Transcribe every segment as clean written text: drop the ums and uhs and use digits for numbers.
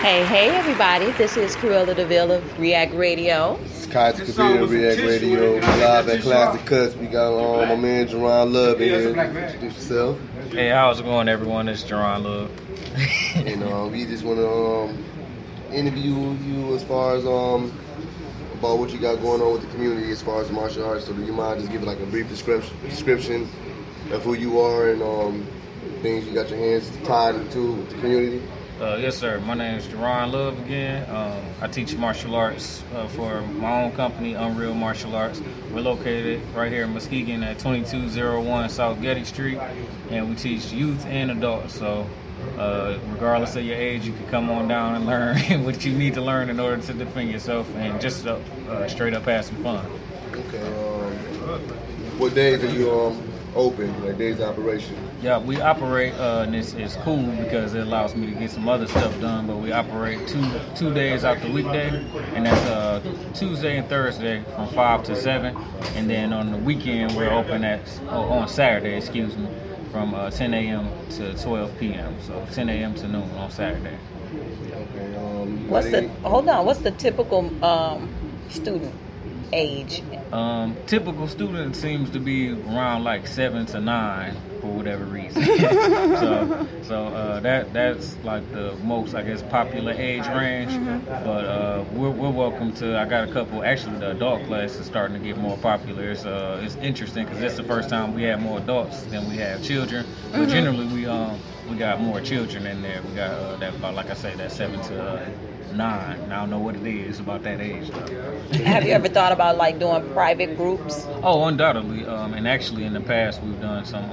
Hey, everybody. This is Cruella DeVille of WriAckRadio. It's Kai to Kabir of WriAckRadio. Live at Classic Cuts. We got my man Jaron Love in here. Introduce yourself. Hey, how's it going, everyone? It's Jaron Love. And we just want to interview you as far as about what you got going on with the community as far as martial arts. So do you mind just giving like a brief description of who you are and things you got your hands tied into with the community? Yes, sir. My name is Jaron Love again. I teach martial arts for my own company, Unreal Martial Arts. We're located right here in Muskegon at 2201 South Getty Street, and we teach youth and adults. So regardless of your age, you can come on down and learn what you need to learn in order to defend yourself and just straight up have some fun. Okay. What days are you open, like days of operation? Yeah, we operate, and it's cool because it allows me to get some other stuff done, but we operate two days out the weekday, and that's Tuesday and Thursday from 5 to 7, and then on the weekend we're open on Saturday, from 10 a.m. to 12 p.m., so 10 a.m. to noon on Saturday. Okay. What's the typical student age? Typical student seems to be around like 7 to 9 for whatever reason. so that's like the most, I guess, popular age range. But we're welcome to. I got a couple. Actually, the adult class is starting to get more popular. It's interesting because it's the first time we have more adults than we have children. But generally, we got more children in there. We got that about, like I say, that 7 to 9. I don't know what it is about that age though. Have you ever thought about like doing private groups? Oh, undoubtedly. And actually in the past we've done some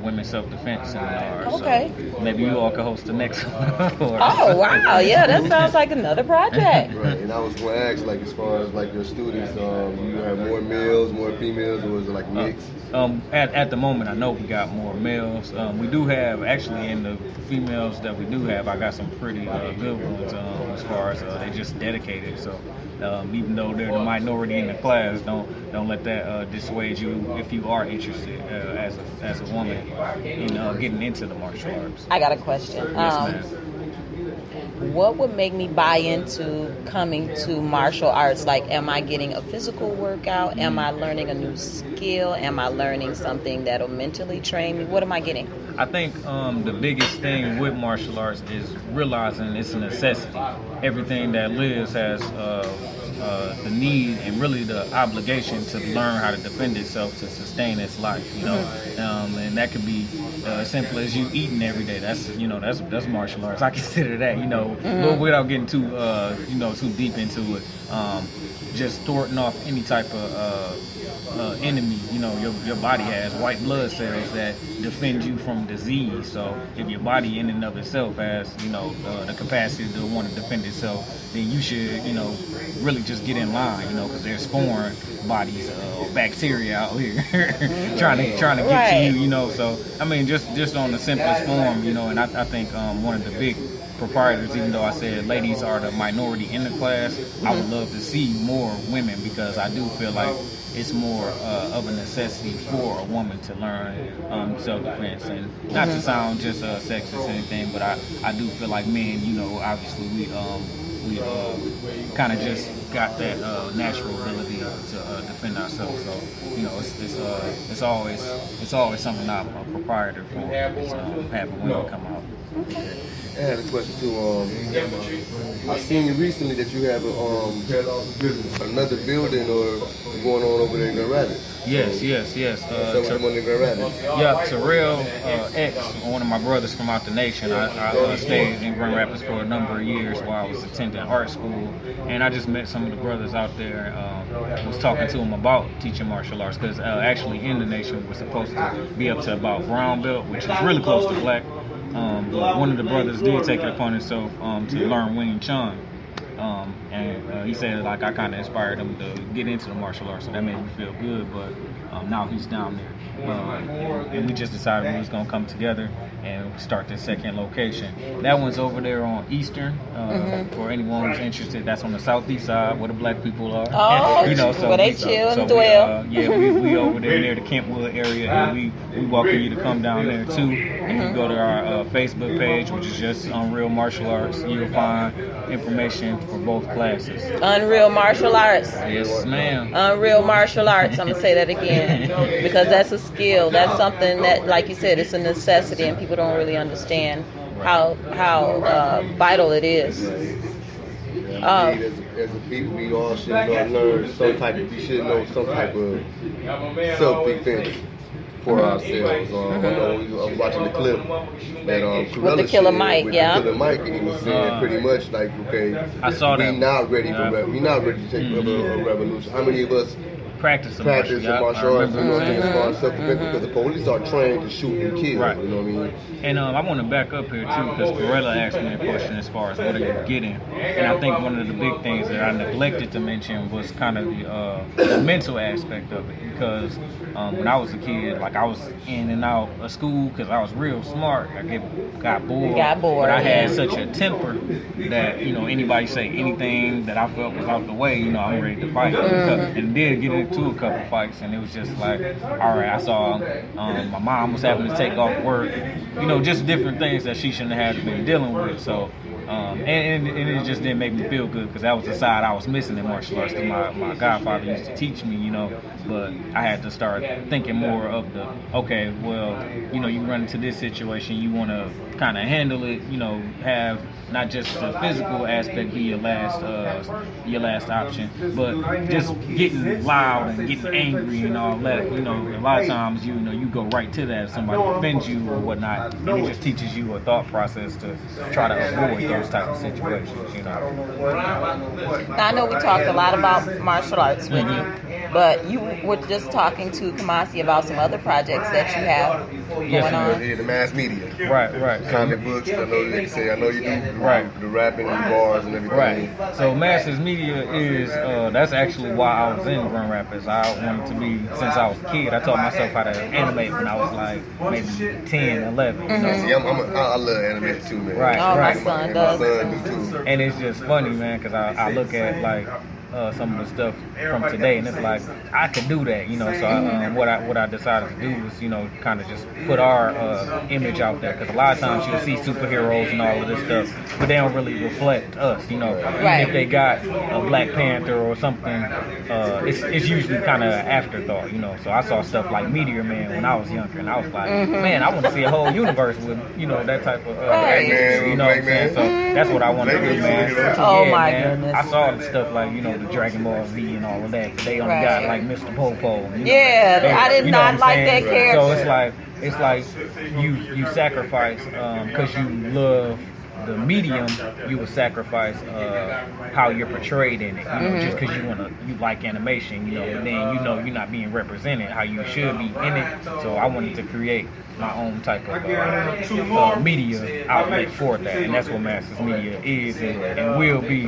women's self-defense seminars. Okay. So maybe you all could host the next one. Oh, wow. Yeah, that sounds like another project. Right. And I was going to ask, like, as far as like your students, you have more males, more females, or is it like mixed? At the moment, I know we got more males. We do have, actually, in the females that we do have, I got some pretty good ones as far as they just dedicated. So even though they're the minority in the class, don't let that dissuade you if you are interested as a woman in getting into the martial arts. I got a question. Yes, ma'am. What would make me buy into coming to martial arts? Like, am I getting a physical workout? Am I learning a new skill? Am I learning something that'll mentally train me? What am I getting? I think the biggest thing with martial arts is realizing it's a necessity. Everything that lives has the need and really the obligation to learn how to defend itself to sustain its life, and that could be as simple as you eating every day. That's martial arts. I consider that, without getting too deep into it. Just thwarting off any type of enemy. Your body has white blood cells that defend you from disease. So if your body in and of itself has, the capacity to want to defend itself, then you should, really just get in line, because there's foreign bodies of bacteria out here trying to get to you, So I mean, just on the simplest form, and I think one of the big proprietors, even though I said ladies are the minority in the class, I would love to see more women because I do feel like it's more of a necessity for a woman to learn self-defense. And not to sound just sexist or anything, but I do feel like men, obviously we kind of just got that natural ability to defend ourselves. So it's always something I'm a proprietor for, is having women come out. Okay. I had a question too. I've seen you recently that you have another building or going on over there in Grand Rapids. Yes. Someone in Grand Rapids. Yeah, Terrell X, one of my brothers from out the nation. I stayed in Grand Rapids for a number of years while I was attending art school, and I just met some of the brothers out there. Was talking to them about teaching martial arts because actually in the nation we're supposed to be up to about brown belt, which is really close to black. But one of the brothers did take it upon himself to learn Wing Chun. And he said, like, I kind of inspired him to get into the martial arts, so that made me feel good. But now he's down there, and we just decided we was gonna come together and start the second location. That one's over there on Eastern. For anyone who's interested, that's on the southeast side where the black people are. Oh, where they chill and dwell. We over there near the Kentwood area, and we welcome you to come down there too. If you go to our Facebook page, which is just Unreal Martial Arts, you'll find information for both classes. Unreal Martial Arts. Yes, ma'am. Unreal Martial Arts. I'm gonna say that again because that's a skill. That's something that, like you said, it's a necessity, and people don't really understand how vital it is. As a people, we all should learn some type of. We should know some type of self-defense for ourselves. I was watching the clip that with the Killer Mike, with the Killer Mike, and he was saying pretty much like, okay, I saw that. We not ready for we not ready to take a revolution. How many of us practice martial arts, as far as self-defense, because the police are trained to shoot and kill. Right. You know what I mean? And I want to back up here too, because Corella asked me a question as far as what are you getting, and I think one of the big things that I neglected to mention was kind of the mental aspect of it, because when I was a kid, like I was in and out of school because I was real smart. I got bored. But I had such a temper that anybody say anything that I felt was out the way, I'm ready to fight. And did get into a couple fights, and it was just like, all right, I saw my mom was having to take off work, just different things that she shouldn't have been dealing with. So and it just didn't make me feel good, because that was the side I was missing in martial arts that my godfather used to teach me, but I had to start thinking more of the, okay, well, you run into this situation, you want to kind of handle it, have not just the physical aspect be your last option, but just getting loud and getting angry and all that. A lot of times you go right to that if somebody offends you or whatnot, and it just teaches you a thought process to try to avoid those type of situations. Now, I know we talked a lot about martial arts with you, but you were just talking to Kamasi about some other projects that you have going on. Yeah, the mass media. Right. Comic books. I know you do. Right. The rapping and the bars and everything. Right. So Masters Media is that's actually why I was in Grand Rapids. I wanted to be, since I was a kid. I taught myself how to animate when I was like maybe 10, 11. See, I love animation too, man. Right. My son does. My son do too. And it's just funny, man, because I look at like some of the stuff from today, and it's like I could do that, So what I decided to do was, kind of just put our image out there, because a lot of times you'll see superheroes and all of this stuff, but they don't really reflect us, Even if they got a Black Panther or something, it's usually kind of afterthought, So I saw stuff like Meteor Man when I was younger, and I was like, man, I want to see a whole universe with that type of man, what I'm saying? So that's what I want to do, man. Oh yeah, my man. goodness! I saw the stuff like the Dragon Ball Z and all of that, but they only got like Mr. Popo. I did not like that character. So it's like you sacrifice because you love the medium, you would sacrifice how you're portrayed in it, just because you like animation, and then you're not being represented how you should be in it. So I wanted to create my own type of media outlet for that, and that's what Masters Media is and will be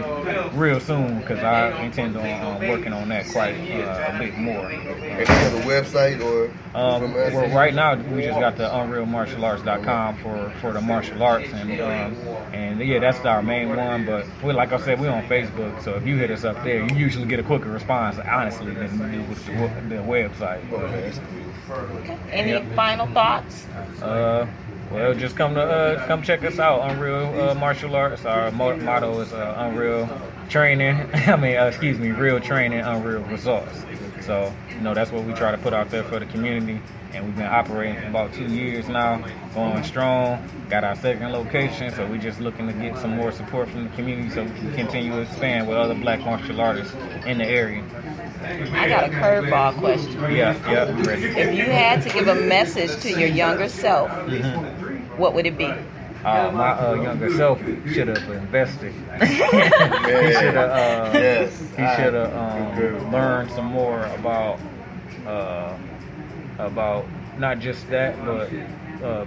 real soon, because I intend on working on that quite a bit more. And you have a website or? Well, right now we just got the unrealmartialarts.com for the martial arts, and yeah, that's our main one. But like I said, we're on Facebook, so if you hit us up there, you usually get a quicker response, honestly, than you do with the website. Any final thoughts? Well, just come check us out. Unreal Martial Arts. Our motto is Unreal Training. Real Training, Unreal Results. So, that's what we try to put out there for the community. And we've been operating for about 2 years now, going strong. Got our second location, so we're just looking to get some more support from the community so we can continue to expand with other black martial artists in the area. I got a curveball question. Yeah, I'm ready. If you had to give a message to your younger self, what would it be? My younger self should have invested. He should have learned some more about not just that, but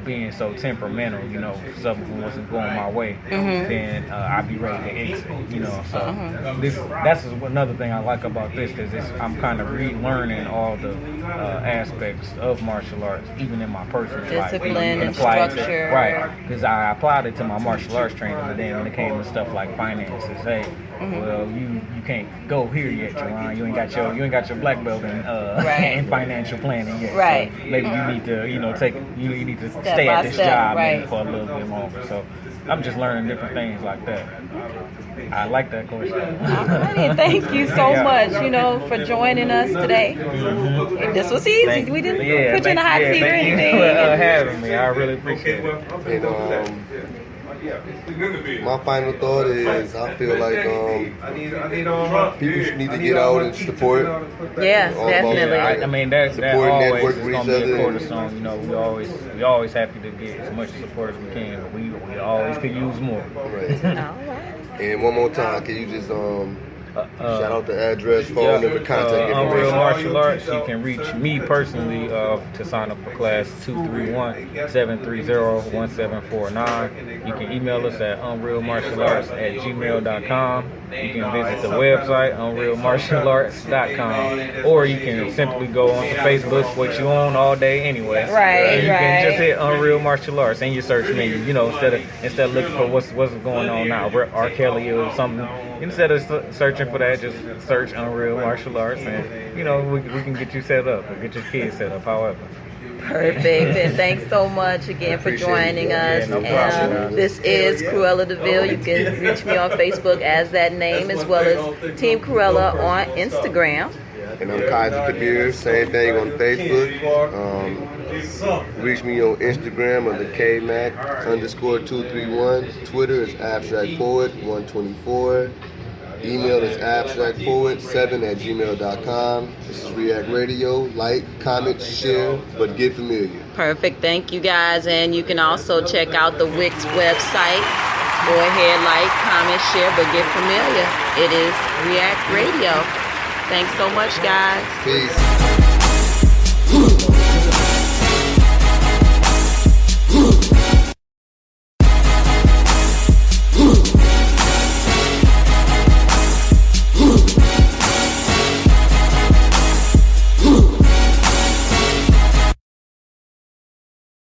being so temperamental, you know, if something wasn't going my way, then I'd be ready to exit, you know. So that's another thing I like about this, because I'm kind of relearning all the aspects of martial arts, even in my personal life. Discipline and structure. Right, because I applied it to my martial arts training, but then when it came to stuff like finances, hey, well, you can't go here yet, Jaron. You ain't got your black belt in financial planning yet. Right. So maybe you need to, you know, you need to Step stay by at this step, job right. maybe for a little bit longer. So I'm just learning different things like that. I like that question. Alrighty, thank you so much, you know, for joining us today. This was easy. We didn't put you in a hot seat or anything. Thank you for having me. I really appreciate it. And my final thought is, I feel like people need to get out and support. Yeah, definitely. I mean, that Support, always network is with going each to be a other. cornerstone. You know, we always happy to get as much support as we can, but we always could use more. Right. Alright. And one more time, can you just shout out the address, phone number, contact Unreal information? Martial Arts. You can reach me personally to sign up for class 231-730-1749. You can email us at unrealmartialarts@gmail.com. You can visit the website, unrealmartialarts.com, or you can simply go onto Facebook, which you own all day anyway. Right, and you can just right. hit Unreal Martial Arts in your search menu. You know, instead of looking for what's going on now, R. Kelly or something. Instead of searching for that, just search Unreal Martial Arts, and you know we can get you set up or get your kids set up. However. Perfect. And thanks so much again for joining us. Yeah, no problem. This is Cruella DeVille. You can reach me on Facebook as that name, as well as Team Cruella on Instagram. And I'm Kaiser Kabir, same thing on Facebook. Reach me on Instagram under KMac_231. Twitter is AbstractPoet124. Email is abstractpoet7@gmail.com. This is WriAckRadio. Like, comment, share, but get familiar. Perfect. Thank you guys. And you can also check out the Wix website. Go ahead, like, comment, share, but get familiar. It is WriAckRadio. Thanks so much, guys. Peace.